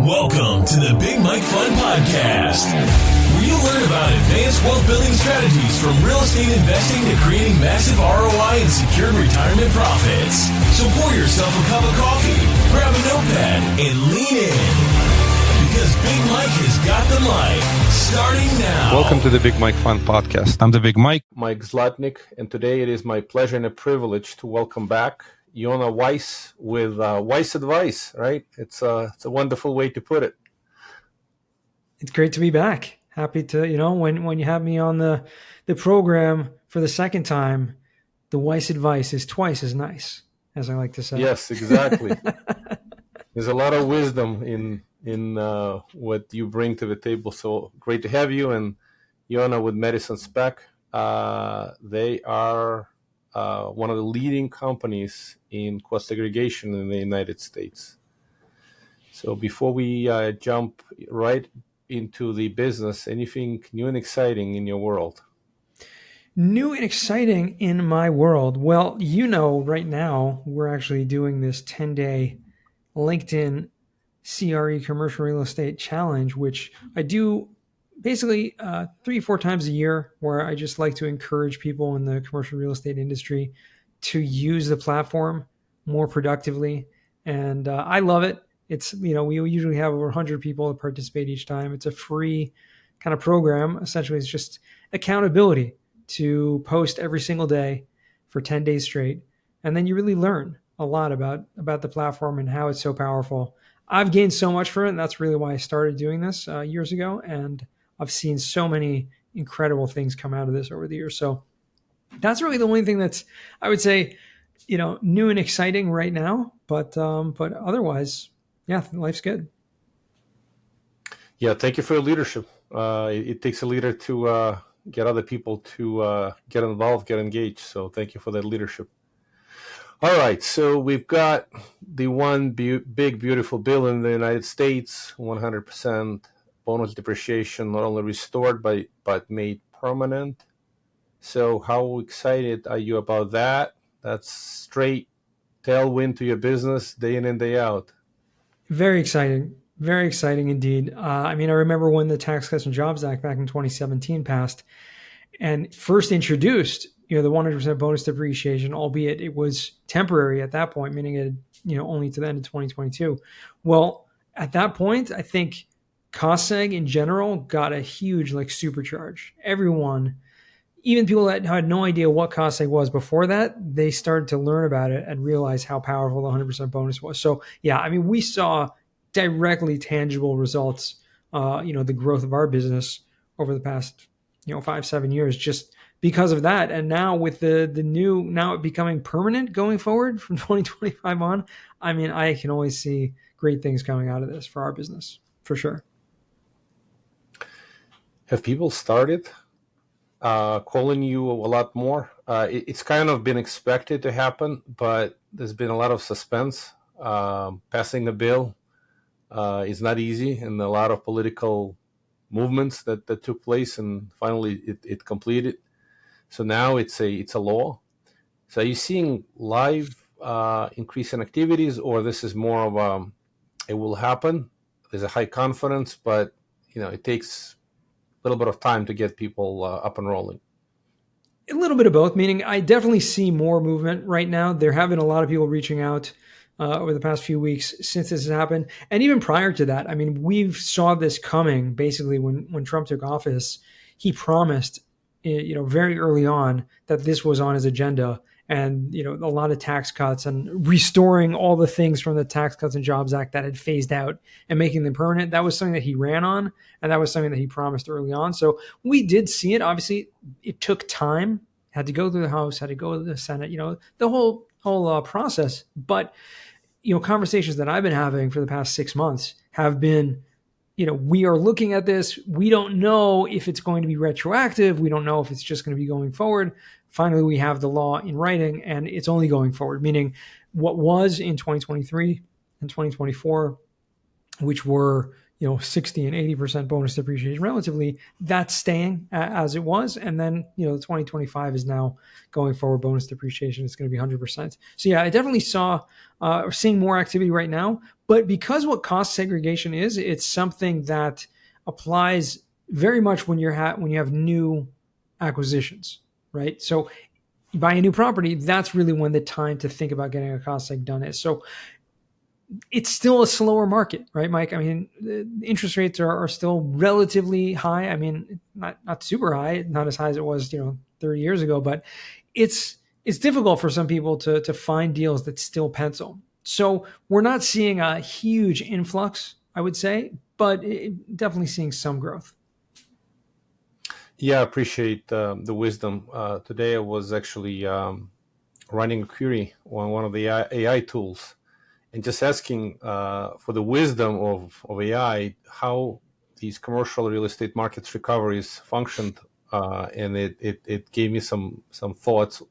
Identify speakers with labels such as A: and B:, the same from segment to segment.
A: Welcome to the Big Mike Fund Podcast, where you'll learn about advanced wealth building strategies from real estate investing to creating massive ROI and secured retirement profits. So pour yourself a cup of coffee, grab a notepad, and lean in. Because Big Mike has got the mic, starting now.
B: Welcome to the Big Mike Fund Podcast. I'm the Big Mike
C: Zlotnick, and today it is my pleasure and a privilege to welcome back Yonah Weiss with Weiss Advice, right? It's a wonderful way to put it.
D: It's great to be back. Happy to, when you have me on the program for the second time, the Weiss Advice is twice as nice, as I like to say.
C: Yes, exactly. There's a lot of wisdom in what you bring to the table. So great to have you. And Yonah with Madison Specs, they are one of the leading companies in segregation in the United States. So before we jump right into the business, anything new and exciting in your world?
D: New and exciting in my world. Well, right now we're actually doing this 10-day LinkedIn CRE commercial real estate challenge, which I do basically 3-4 times a year, where I just like to encourage people in the commercial real estate industry to use the platform more productively. And I love it. It's, we usually have over 100 people that participate each time. It's a free kind of program. Essentially, it's just accountability to post every single day for 10 days straight. And then you really learn a lot about the platform and how it's so powerful. I've gained so much from it, and that's really why I started doing this years ago. And I've seen so many incredible things come out of this over the years. So that's really the only thing that's, I would say, new and exciting right now. But otherwise, yeah, life's good.
C: Yeah, thank you for your leadership. It takes a leader to get other people to get involved, get engaged. So thank you for that leadership. All right, so we've got the one big, beautiful bill in the United States, 100% bonus depreciation, not only restored, but made permanent. So how excited are you about that? That's straight tailwind to your business day in and day out.
D: Very exciting. Very exciting indeed. I remember when the Tax Cuts and Jobs Act back in 2017 passed and first introduced, the 100% bonus depreciation, albeit it was temporary at that point, meaning it, only to the end of 2022. Well, at that point, I think cost seg in general got a huge supercharge. Everyone, even people that had no idea what cost seg was before that, they started to learn about it and realize how powerful the 100% bonus was. So yeah, we saw directly tangible results, the growth of our business over the past, 5-7 years, just because of that. And now with the new, now it becoming permanent going forward from 2025 on, I can always see great things coming out of this for our business, for sure.
C: Have people started calling you a lot more? It's kind of been expected to happen, but there's been a lot of suspense. Passing a bill is not easy, and a lot of political movements that took place, and finally it completed. So now it's a law. So are you seeing live increase in activities, or this is more of it will happen? There's a high confidence, but it takes a little bit of time to get people up and rolling.
D: A little bit of both, meaning I definitely see more movement right now. There have been a lot of people reaching out over the past few weeks since this has happened. And even prior to that, we've saw this coming basically when Trump took office. He promised, very early on that this was on his agenda, and, a lot of tax cuts and restoring all the things from the Tax Cuts and Jobs Act that had phased out and making them permanent. That was something that he ran on, and that was something that he promised early on. So we did see it. Obviously, it took time, had to go through the House, had to go to the Senate, the whole process. But, conversations that I've been having for the past 6 months have been, we are looking at this. We don't know if it's going to be retroactive. We don't know if it's just going to be going forward. Finally, we have the law in writing, and it's only going forward, meaning what was in 2023 and 2024, which were, 60 and 80% bonus depreciation relatively, that's staying as it was. And then, 2025 is now going forward, bonus depreciation is going to be 100%. So yeah, I definitely seeing more activity right now, but because what cost segregation is, it's something that applies very much when you have new acquisitions, right? So you buy a new property, that's really when the time to think about getting a cost seg done is. So it's still a slower market, right, Mike? I mean, the interest rates are still relatively high. I mean, not super high, not as high as it was, 30 years ago, but it's difficult for some people to find deals that still pencil. So we're not seeing a huge influx, I would say, but definitely seeing some growth.
C: Yeah, I appreciate the wisdom. Today I was actually running a query on one of the AI tools and just asking for the wisdom of AI, how these commercial real estate markets recoveries functioned. And it gave me some thoughts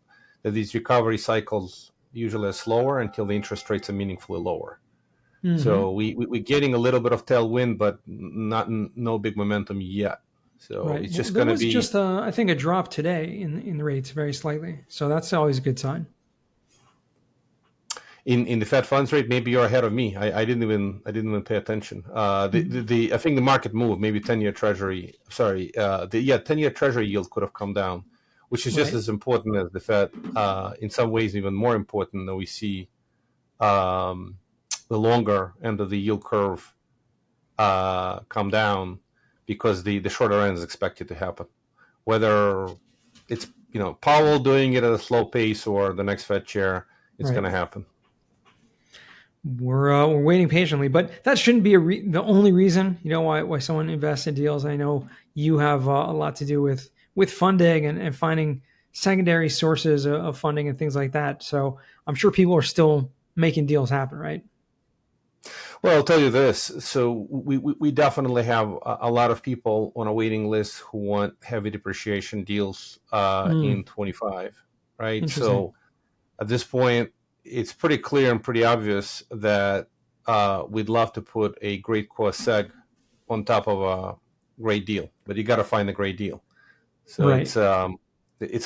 C: that these recovery cycles usually are slower until the interest rates are meaningfully lower. Mm-hmm. So we're getting a little bit of tailwind, but no big momentum yet. So right. It's just going to be
D: just I think a drop today in the rates very slightly. So that's always a good sign.
C: In the Fed funds rate, maybe you're ahead of me. I didn't even pay attention. I think the market moved. Maybe 10-year Treasury. Sorry, 10-year Treasury yield could have come down, which is just as important as the Fed. In some ways, even more important that we see the longer end of the yield curve come down, because the shorter end is expected to happen. Whether it's Powell doing it at a slow pace or the next Fed chair, it's going to happen.
D: We're waiting patiently, but that shouldn't be the only reason why someone invests in deals. I know you have a lot to do with funding and finding secondary sources of funding and things like that. So I'm sure people are still making deals happen, right?
C: Well, I'll tell you this. So we definitely have a lot of people on a waiting list who want heavy depreciation deals in 25, right? So at this point, it's pretty clear and pretty obvious that we'd love to put a great cost seg on top of a great deal, but you got to find a great deal. So it's a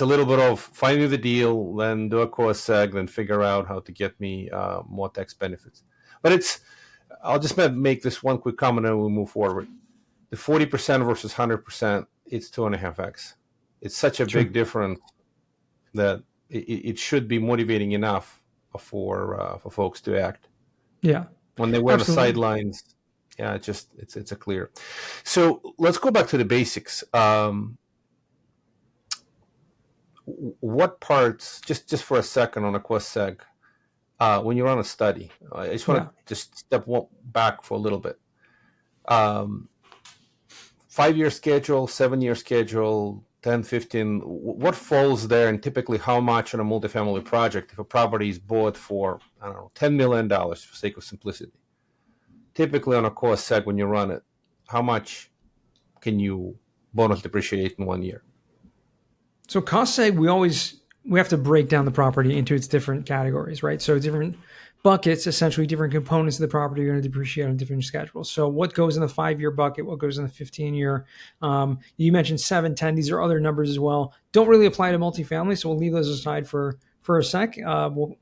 C: little bit of finding the deal, then do a cost seg, then figure out how to get me more tax benefits. But I'll just make this one quick comment and we'll move forward. The 40% versus 100%, it's 2.5x. It's such a big difference that it should be motivating enough for folks to act.
D: Yeah.
C: When they were on the sidelines, it's a clear. So let's go back to the basics. What parts, just for a second on a cost seg, when you're on a study, I just want to just step back for a little bit. 5-year schedule, 7-year schedule, 10, 15, what falls there, and typically how much on a multifamily project, if a property is bought for, I don't know, $10 million for sake of simplicity, typically on a cost seg when you run it, how much can you bonus depreciate in 1 year?
D: So cost seg, we have to break down the property into its different categories, right? So different buckets, essentially different components of the property are going to depreciate on different schedules. So what goes in the 5-year bucket, what goes in the 15-year? You mentioned 7, 10. These are other numbers as well. Don't really apply to multifamily, so we'll leave those aside for a sec. We'll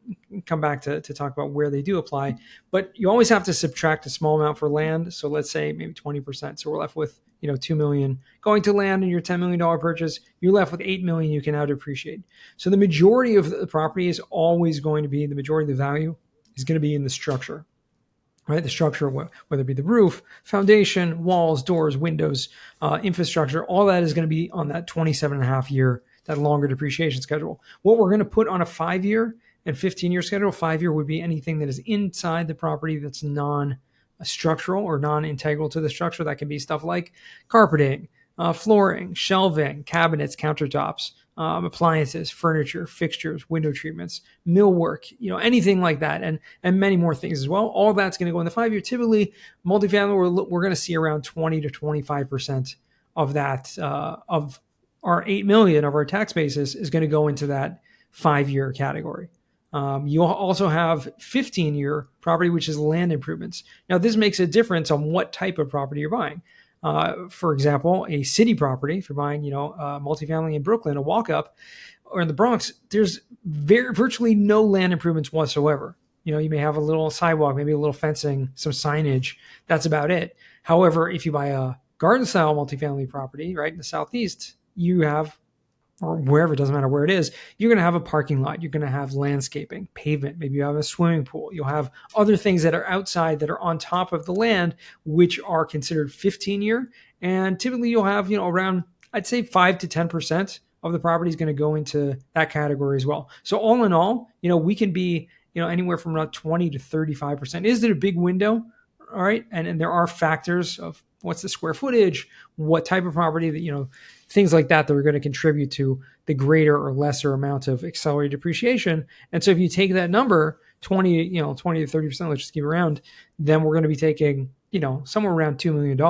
D: come back to talk about where they do apply. But you always have to subtract a small amount for land. So let's say maybe 20%. So we're left with $2 million going to land in your $10 million purchase. You're left with $8 million you can now depreciate. So the majority of the property is always going to be, the majority of the value is going to be in the structure, right? The structure, whether it be the roof, foundation, walls, doors, windows, infrastructure, all that is going to be on that 27.5 year, that longer depreciation schedule. What we're going to put on a 5-year and 15-year schedule, 5-year would be anything that is inside the property that's non-structural or non-integral to the structure. That can be stuff like carpeting, flooring, shelving, cabinets, countertops, appliances, furniture, fixtures, window treatments, millwork, anything like that, and many more things as well. All that's going to go in the 5-year. Typically, multifamily, we're going to see around 20 to 25% of that, of our $8 million of our tax basis is going to go into that 5-year category. You'll also have 15-year property, which is land improvements. Now, this makes a difference on what type of property you're buying. For example, a city property, if you're buying, multifamily in Brooklyn, a walk-up, or in the Bronx, there's virtually no land improvements whatsoever. You may have a little sidewalk, maybe a little fencing, some signage. That's about it. However, if you buy a garden-style multifamily property, right, in the Southeast, you have, or wherever, it doesn't matter where it is, you're going to have a parking lot. You're going to have landscaping, pavement. Maybe you have a swimming pool. You'll have other things that are outside that are on top of the land, which are considered 15-year. And typically you'll have, around, I'd say 5 to 10% of the property is going to go into that category as well. So all in all, we can be, anywhere from around 20 to 35%. Is it a big window? All right. And there are factors of what's the square footage, what type of property that, things like that are going to contribute to the greater or lesser amount of accelerated depreciation. And so if you take that number, 20 to 30%, let's just keep around, then we're going to be taking, somewhere around $2 million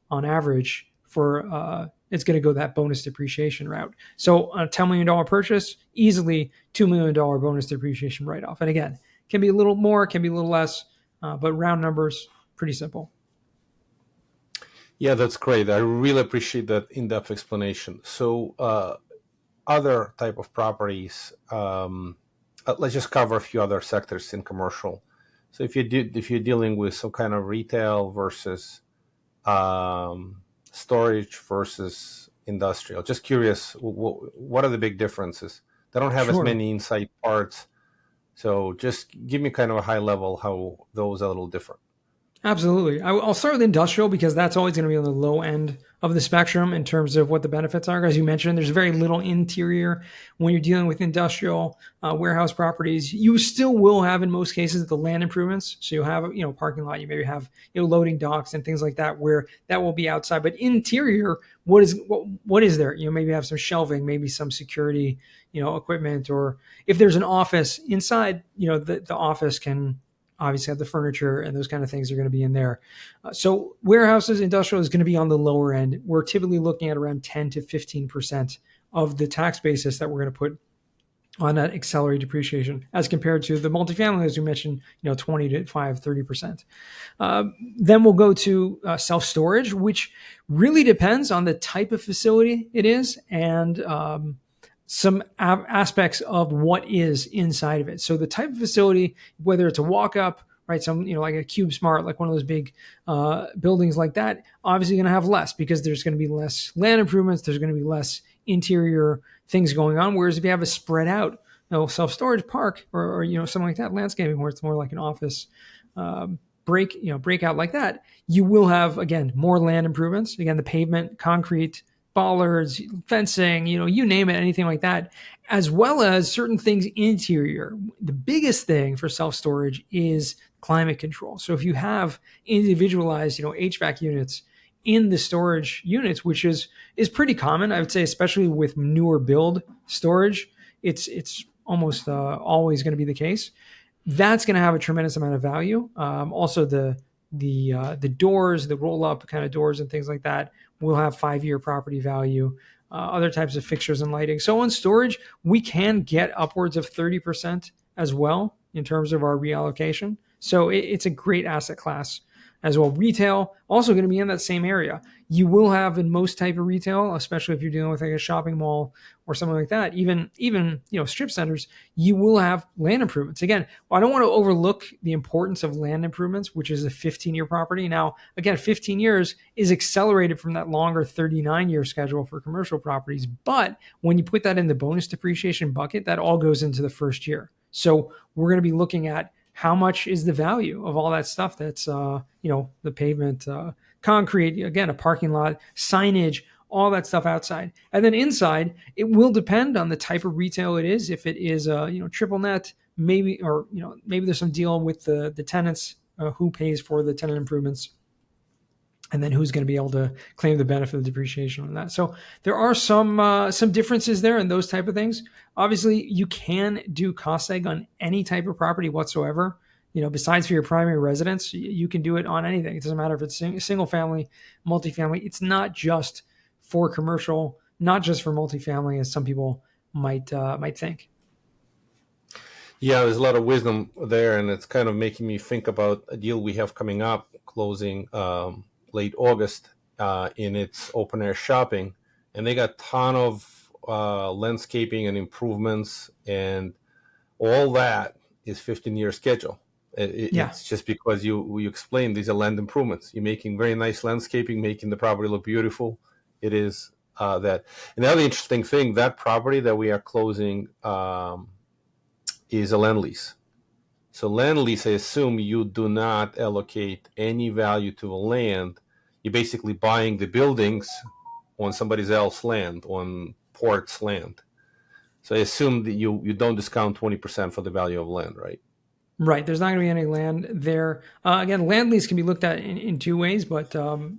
D: on average for, it's going to go that bonus depreciation route. So on a $10 million purchase, easily $2 million bonus depreciation write-off. And again, can be a little more, can be a little less, but round numbers, pretty simple.
C: Yeah, that's great. I really appreciate that in-depth explanation. So other type of properties, let's just cover a few other sectors in commercial. So if you're dealing with some kind of retail versus storage versus industrial, just curious, what are the big differences? They don't have
D: Sure.
C: as many inside parts. So just give me kind of a high level how those are a little different.
D: Absolutely. I'll start with industrial because that's always going to be on the low end of the spectrum in terms of what the benefits are. As you mentioned, there's very little interior when you're dealing with industrial warehouse properties. You still will have, in most cases, the land improvements. So you'll have, parking lot. You maybe have, loading docks and things like that where that will be outside. But interior, what is there? Maybe have some shelving, maybe some security, equipment, or if there's an office inside, the office can obviously have the furniture and those kind of things are going to be in there. So warehouses, industrial is going to be on the lower end. We're typically looking at around 10 to 15% of the tax basis that we're going to put on that accelerated depreciation as compared to the multifamily, as you mentioned, 20 to 30%. Then we'll go to self-storage, which really depends on the type of facility it is and some aspects of what is inside of it. So the type of facility, whether it's a walk-up, right, some, like a Cube Smart, like one of those big buildings like that, obviously going to have less because there's going to be less land improvements. There's going to be less interior things going on. Whereas if you have a spread out, self-storage park or something like that, landscaping where it's more like an office breakout like that, you will have, again, more land improvements. Again, the pavement, concrete, bollards, fencing, you name it, anything like that, as well as certain things interior. The biggest thing for self-storage is climate control. So if you have individualized, HVAC units in the storage units, which is pretty common, I would say, especially with newer build storage, it's almost always going to be the case. That's going to have a tremendous amount of value. Also, the doors, the roll-up kind of doors and things like that will have 5-year property value. Other types of fixtures and lighting. So on storage, we can get upwards of 30% as well in terms of our reallocation. So it's a great asset class as well. Retail, also going to be in that same area. You will have in most type of retail, especially if you're dealing with like a shopping mall or something like that, even strip centers, you will have land improvements. Again, I don't want to overlook the importance of land improvements, which is a 15-year property. Now, again, 15 years is accelerated from that longer 39-year schedule for commercial properties. But when you put that in the bonus depreciation bucket, that all goes into the first year. So we're going to be looking at how much is the value of all that stuff that's, the pavement, concrete, again, a parking lot, signage, all that stuff outside. And then inside, it will depend on the type of retail it is. If it is, triple net, maybe, or, maybe there's some deal with the tenants, who pays for the tenant improvements, and then who's going to be able to claim the benefit of depreciation on that. So there are some differences there in those type of things. Obviously, you can do cost seg on any type of property whatsoever. Besides for your primary residence, you can do it on anything. It doesn't matter if it's single family, multifamily. It's not just for commercial, not just for multifamily, as some people might think.
C: Yeah, there's a lot of wisdom there, and it's kind of making me think about a deal we have coming up, closing late August in its open air shopping, and they got a ton of landscaping and improvements, and all that is 15-year schedule.
D: Yeah.
C: It's just because you explained these are land improvements. You're making very nice landscaping, making the property look beautiful. It is that. And the other interesting thing, that property that we are closing is a land lease. So land lease, I assume you do not allocate any value to the land. You're basically buying the buildings on somebody else's land, on port's land. So I assume that you don't discount 20% for the value of land, right?
D: Right. There's not going to be any land there. Again, land lease can be looked at in two ways, but and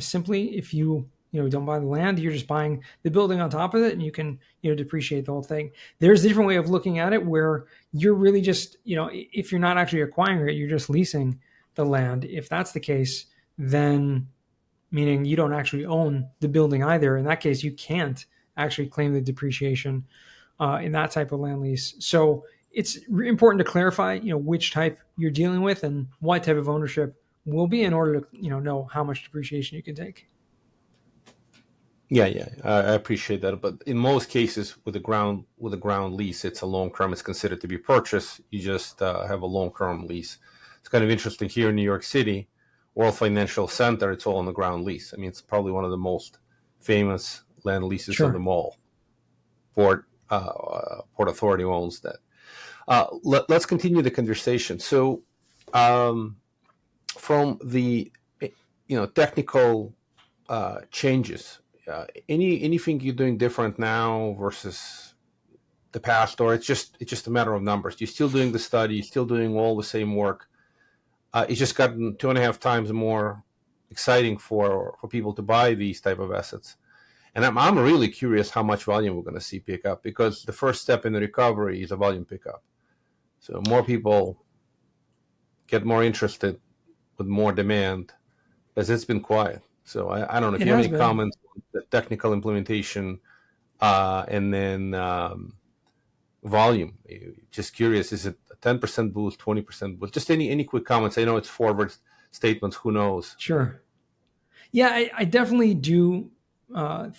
D: simply if you don't buy the land, you're just buying the building on top of it, and you can depreciate the whole thing. There's a different way of looking at it where you're really just if you're not actually acquiring it, you're just leasing the land. If that's the case, then meaning you don't actually own the building either. In that case, you can't actually claim the depreciation in that type of land lease. So it's important to clarify, which type you're dealing with and what type of ownership will be in order to, know how much depreciation you can take.
C: Yeah, I appreciate that. But in most cases, with a ground lease, it's a long term. It's considered to be purchase. You just have a long term lease. It's kind of interesting here in New York City, World Financial Center. It's all on the ground lease. I mean, it's probably one of the most famous land leases
D: Sure.
C: of them all. Port Authority owns that. Let's continue the conversation. So, from the technical changes, anything you're doing different now versus the past, or it's just a matter of numbers? You're still doing the study, still doing all the same work. It's just gotten 2.5 times more exciting for people to buy these type of assets. And I'm really curious how much volume we're going to see pick up, because the first step in the recovery is a volume pickup. So more people get more interested with more demand, as it's been quiet. So I don't know if
D: It
C: you have
D: has
C: any
D: been.
C: comments on the technical implementation and then volume. Just curious, is it a 10% boost, 20% boost? Just any quick comments. I know it's forward statements. Who knows?
D: Sure. Yeah, I definitely do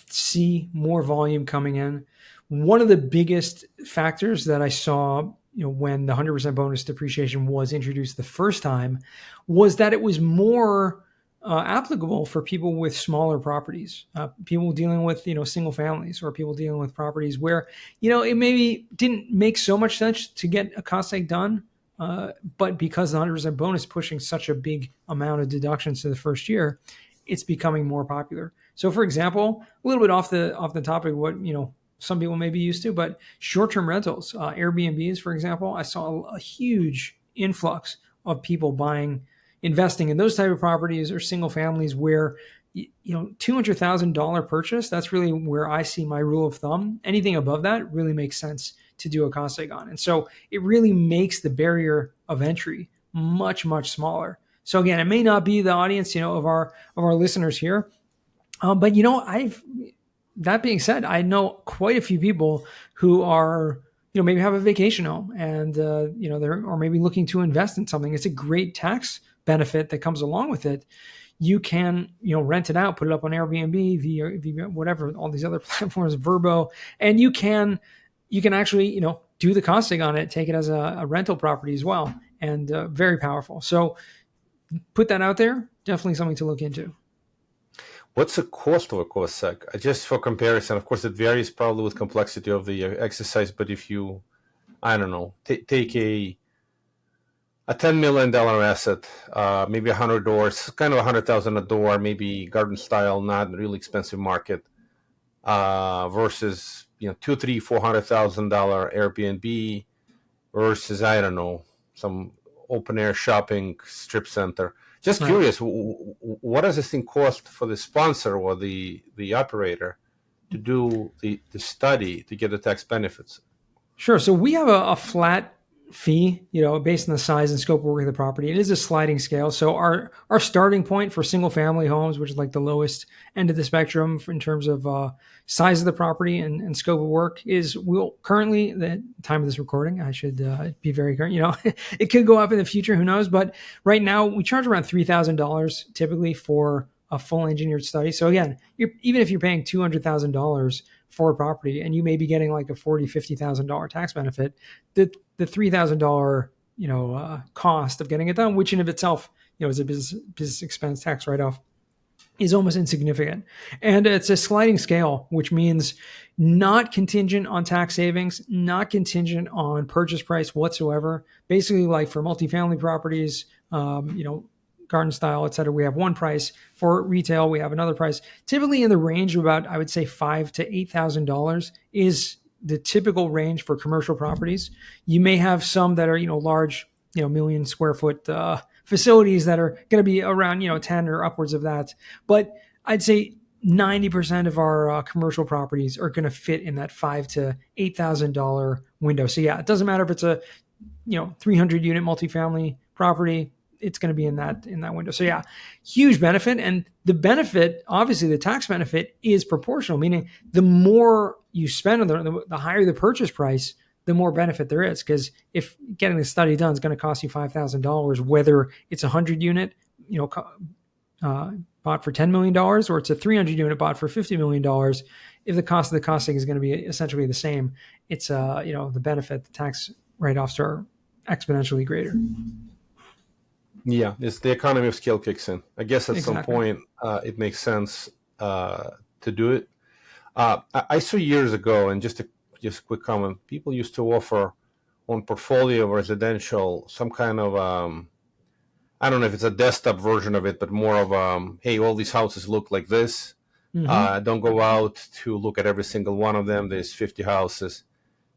D: see more volume coming in. One of the biggest factors that I saw, when the 100% bonus depreciation was introduced the first time, was that it was more applicable for people with smaller properties, people dealing with single families, or people dealing with properties where it maybe didn't make so much sense to get a cost seg done, but because the 100% bonus pushing such a big amount of deductions to the first year, it's becoming more popular. So, for example, a little bit off the topic of what some people may be used to, but short-term rentals, Airbnbs, for example, I saw a huge influx of people investing in those type of properties, or single families where $200,000 purchase. That's really where I see my rule of thumb. Anything above that really makes sense to do a cost seg on, and so it really makes the barrier of entry much, much smaller. So again, it may not be the audience, of our listeners here, but that being said, I know quite a few people who are, maybe have a vacation home, and they're, or maybe looking to invest in something. It's a great tax benefit that comes along with it. You can, rent it out, put it up on Airbnb, via whatever, all these other platforms, Verbo, and you can actually, do the cost seg on it, take it as a rental property as well, and very powerful. So put that out there. Definitely something to look into.
C: What's the cost of a cost seg? Just for comparison, of course, it varies probably with complexity of the exercise. But if you, I don't know, take a $10 million asset, maybe 100 doors, kind of 100,000 a door, maybe garden style, not really expensive market, versus $200,000, $300,000, $400,000 Airbnb, versus, I don't know, some open air shopping strip center. Just
D: Right.
C: curious, what does this thing cost for the sponsor or the operator to do the study to get the tax benefits?
D: Sure. So we have a flat fee, based on the size and scope of work of the property. It is a sliding scale. So our starting point for single family homes, which is like the lowest end of the spectrum in terms of size of the property and scope of work, is currently, the time of this recording, I should be very current, it could go up in the future, who knows? But right now we charge around $3,000 typically for a full engineered study. So again, even if you're paying $200,000 for a property and you may be getting like a $40,000, $50,000 tax benefit, the $3,000 cost of getting it done, which in of itself is a business expense tax write-off, is almost insignificant. And it's a sliding scale, which means not contingent on tax savings, not contingent on purchase price whatsoever. Basically, like for multifamily properties, garden style, et cetera, we have one price. For retail, we have another price. Typically in the range of about, I would say, $5,000 to $8,000 is the typical range for commercial properties. You may have some that are, large, million square foot facilities that are going to be around, 10 or upwards of that. But I'd say 90% of our commercial properties are going to fit in that $5,000 to $8,000 window. So yeah, it doesn't matter if it's a, 300 unit multifamily property, it's going to be in that window. So yeah, huge benefit. And the benefit, obviously the tax benefit, is proportional, meaning the more you spend on the higher the purchase price, the more benefit there is. Because if getting the study done is going to cost you $5,000, whether it's a 100 unit, bought for $10 million, or it's a 300 unit bought for $50 million, if the cost of the costing is going to be essentially the same, it's the benefit, the tax write-offs are exponentially greater.
C: Yeah, it's the economy of scale kicks in. I guess at
D: Exactly.
C: some point it makes sense to do it. I saw years ago, and just a quick comment, people used to offer on portfolio residential some kind of, I don't know if it's a desktop version of it, but more of, hey, all these houses look like this.
D: Mm-hmm.
C: Don't go out to look at every single one of them. There's 50 houses.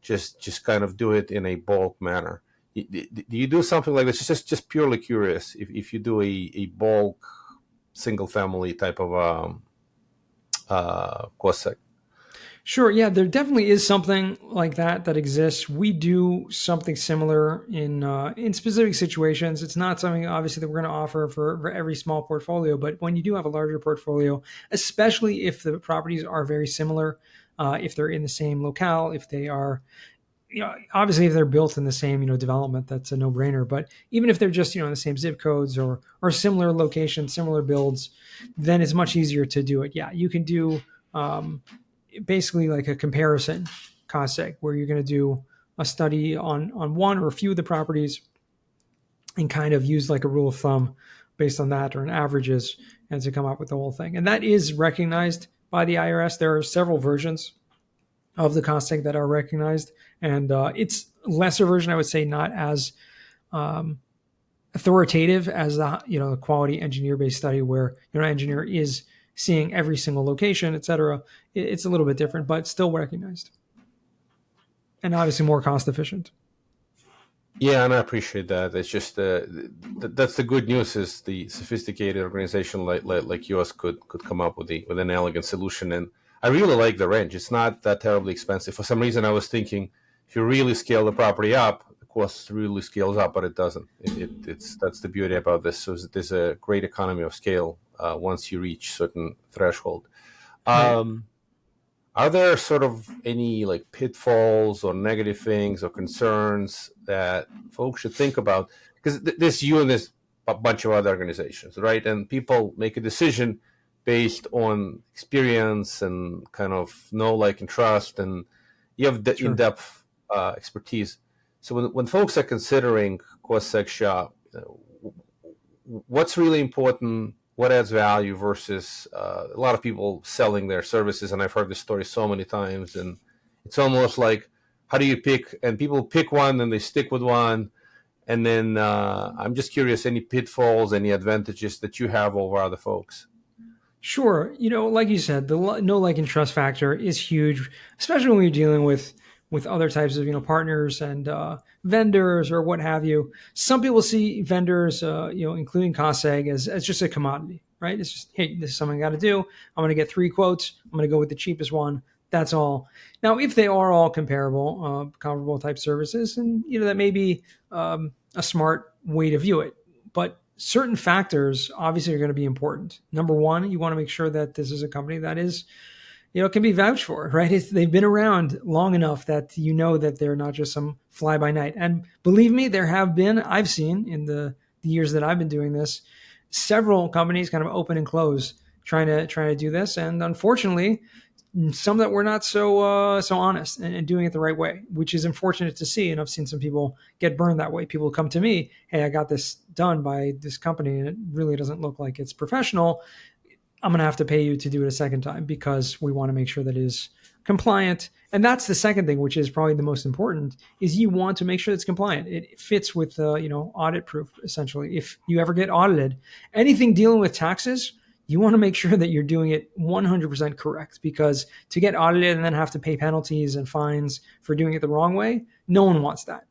C: Just kind of do it in a bulk manner. Do you do something like this? Just purely curious if you do a bulk single family type of cost seg.
D: Sure. Yeah, there definitely is something like that exists. We do something similar in specific situations. It's not something obviously that we're going to offer for every small portfolio, but when you do have a larger portfolio, especially if the properties are very similar, if they're in the same locale, if they are, obviously if they're built in the same, development, that's a no-brainer. But even if they're just, in the same zip codes or similar locations, similar builds, then it's much easier to do it. Yeah, you can do basically like a comparison cost seg, where you're going to do a study on one or a few of the properties and kind of use like a rule of thumb based on that, or an averages, and to come up with the whole thing. And that is recognized by the IRS. There are several versions of the cost seg that are recognized, and it's lesser version, I would say, not as authoritative as the quality engineer based study, where an engineer is seeing every single location, et cetera. It's a little bit different, but still recognized, and obviously more cost efficient.
C: Yeah, and I appreciate that. It's just that's the good news, is the sophisticated organization like yours could come up with an elegant solution. And I really like the range. It's not that terribly expensive. For some reason, I was thinking if you really scale the property up, the cost really scales up, but it doesn't. That's the beauty about this. So there's a great economy of scale once you reach certain threshold. Are there sort of any like pitfalls or negative things or concerns that folks should think about? Because this you and this a bunch of other organizations, right? And people make a decision based on experience and kind of know, like, and trust, and you have the in-depth expertise. So when folks are considering cost seg shop, what's really important? What adds value versus a lot of people selling their services? And I've heard this story so many times, and it's almost like, how do you pick? And people pick one and they stick with one. And then I'm just curious, any pitfalls, any advantages that you have over other folks?
D: Sure. Like you said, the know, like, and trust factor is huge, especially when you're dealing with other types of, partners and vendors or what have you. Some people see vendors, including cost seg as just a commodity, right? It's just, hey, this is something I got to do. I'm going to get 3 quotes. I'm going to go with the cheapest one. That's all. Now, if they are all comparable type services, and that may be a smart way to view it. But certain factors obviously are going to be important. Number one, you want to make sure that this is a company that is, can be vouched for, right? They've been around long enough that that they're not just some fly by night. And believe me, I've seen in the years that I've been doing this, several companies kind of open and close trying to do this. And unfortunately, some that were not so honest and doing it the right way, which is unfortunate to see. And I've seen some people get burned that way. People come to me, hey, I got this done by this company and it really doesn't look like it's professional. I'm going to have to pay you to do it a second time because we want to make sure that it is compliant. And that's the second thing, which is probably the most important, is you want to make sure it's compliant. It fits with, audit proof, essentially. If you ever get audited, anything dealing with taxes, you want to make sure that you're doing it 100% correct, because to get audited and then have to pay penalties and fines for doing it the wrong way, no one wants that.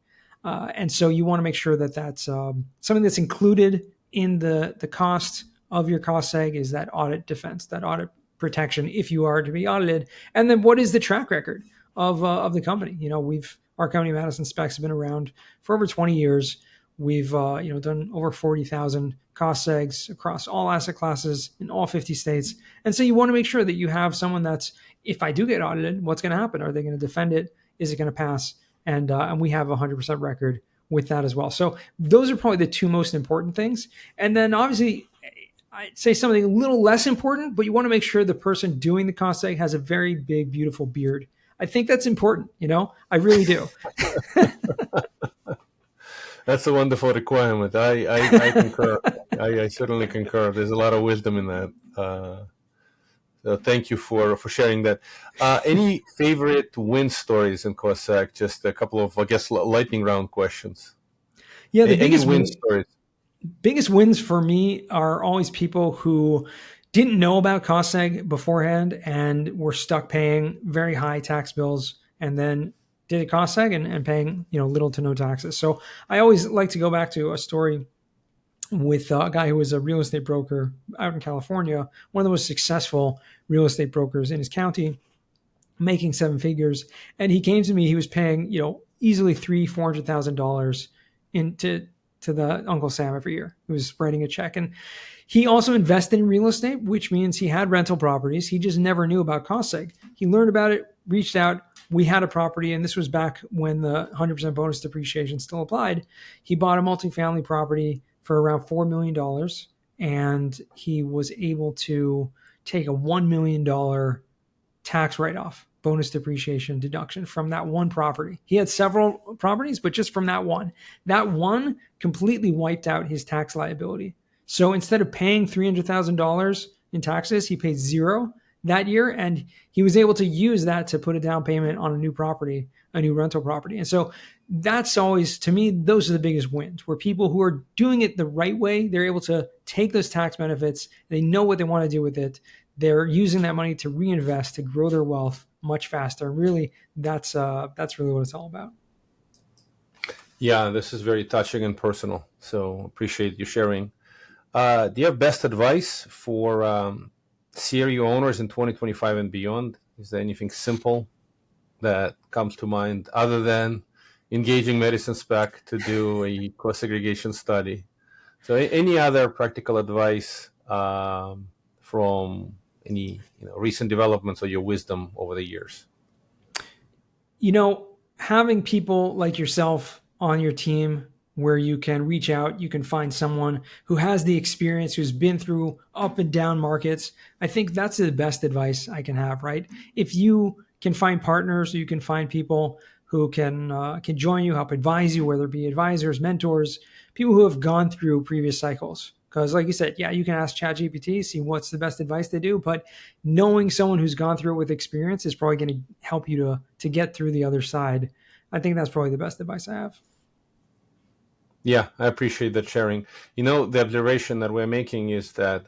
D: And so you want to make sure that that's something that's included in the cost of your cost seg, is that audit defense, that audit protection if you are to be audited. And then what is the track record of the company? Our company, Madison Specs, has been around for over 20 years. We've done over 40,000 cost segs across all asset classes in all 50 states. And so you want to make sure that you have someone that's, if I do get audited, what's going to happen? Are they going to defend it? Is it going to pass? And we have a 100% record with that as well. So those are probably the two most important things. And then obviously, I'd say something a little less important, but you want to make sure the person doing the cost seg has a very big, beautiful beard. I think that's important. I really do.
C: That's a wonderful requirement. I concur. I certainly concur. There's a lot of wisdom in that. So thank you for sharing that. Any favorite win stories in COSAC? Just a couple of, I guess, lightning round questions.
D: Yeah, the
C: biggest
D: wins for me are always people who didn't know about cost seg beforehand and were stuck paying very high tax bills, and then did a cost seg and paying little to no taxes. So I always like to go back to a story with a guy who was a real estate broker out in California, one of the most successful real estate brokers in his county, making seven figures. And he came to me, he was paying, easily $400,000 to the Uncle Sam every year. He was writing a check. And he also invested in real estate, which means he had rental properties. He just never knew about cost seg. He learned about it, reached out. We had a property, and this was back when the 100% bonus depreciation still applied. He bought a multifamily property for around $4 million, and he was able to take a $1 million tax write-off, bonus depreciation deduction from that one property. He had several properties, but just from that one completely wiped out his tax liability. So instead of paying $300,000 in taxes, he paid zero that year, and he was able to use that to put a down payment on a new property, a new rental property. And so that's always, to me, those are the biggest wins, where people who are doing it the right way, they're able to take those tax benefits, they know what they want to do with it, they're using that money to reinvest, to grow their wealth much faster. And really, that's really what it's all about.
C: Yeah, this is very touching and personal, so appreciate you sharing. Do you have best advice for CRE owners in 2025 and beyond? Is there anything simple that comes to mind other than engaging Madison Spec to do a cost segregation study? So any other practical advice from any recent developments or your wisdom over the years?
D: Having people like yourself on your team where you can reach out, you can find someone who has the experience, who's been through up and down markets. I think that's the best advice I can have, right? If you can find partners, you can find people who can join you, help advise you, whether it be advisors, mentors, people who have gone through previous cycles. Because like you said, yeah, you can ask ChatGPT, see what's the best advice they do, but knowing someone who's gone through it with experience is probably going to help you to get through the other side. I think that's probably the best advice I have.
C: Yeah, I appreciate that sharing. The observation that we're making is that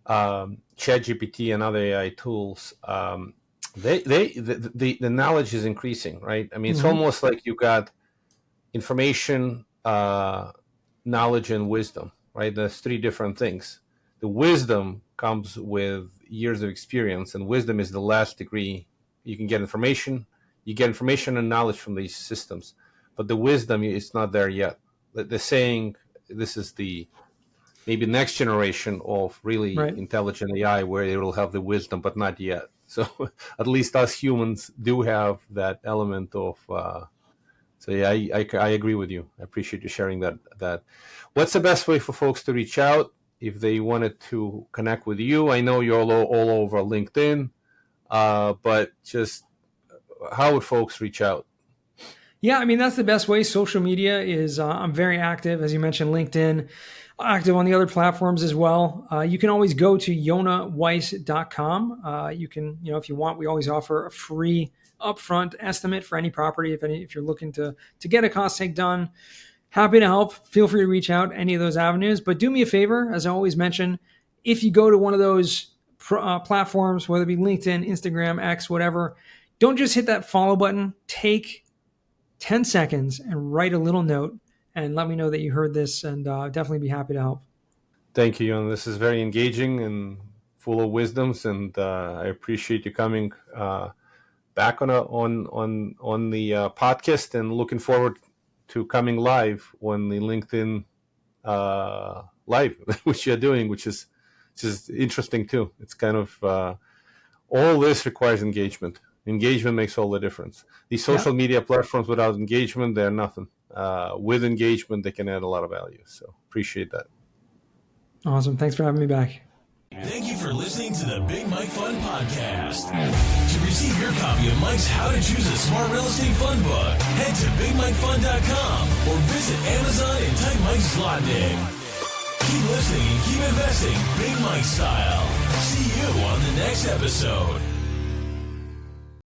C: ChatGPT and other AI tools, the knowledge is increasing, right? I mean, it's almost like you got information, knowledge, and wisdom, right? There's three different things. The wisdom comes with years of experience, and wisdom is the last degree You can get information. You get information and knowledge from these systems, but the wisdom is not there yet. They're saying this is the maybe next generation of really intelligent AI where it will have the wisdom, but not yet. So at least us humans do have that element of. So yeah, I agree with you. I appreciate you sharing that. What's the best way for folks to reach out if they wanted to connect with you? I know you're all over LinkedIn, but just how would folks reach out?
D: Yeah, I mean, that's the best way. Social media is, I'm very active, as you mentioned, LinkedIn, active on the other platforms as well. You can always go to YonahWeiss.com. You can, if you want, we always offer a free upfront estimate for any property. If you're looking to get a cost take done, happy to help. Feel free to reach out any of those avenues. But do me a favor, as I always mention, if you go to one of those platforms, whether it be LinkedIn, Instagram, X, whatever, don't just hit that follow button. Take 10 seconds and write a little note and let me know that you heard this, and definitely be happy to help.
C: Thank you, Yonah. This is very engaging and full of wisdoms, and I appreciate you coming back on the podcast, and looking forward to coming live on the LinkedIn live, which you're doing, which is interesting too. It's kind of all this requires engagement. Engagement makes all the difference. These social media platforms, without engagement, they're nothing. With engagement, they can add a lot of value. So appreciate that.
D: Awesome. Thanks for having me back.
A: Thank you for listening to the Big Mike Fund Podcast. To receive your copy of Mike's How to Choose a Smart Real Estate Fund book, head to BigMikeFund.com or visit Amazon and type Mike Zlotnick. Keep listening and keep investing Big Mike style. See you on the next episode.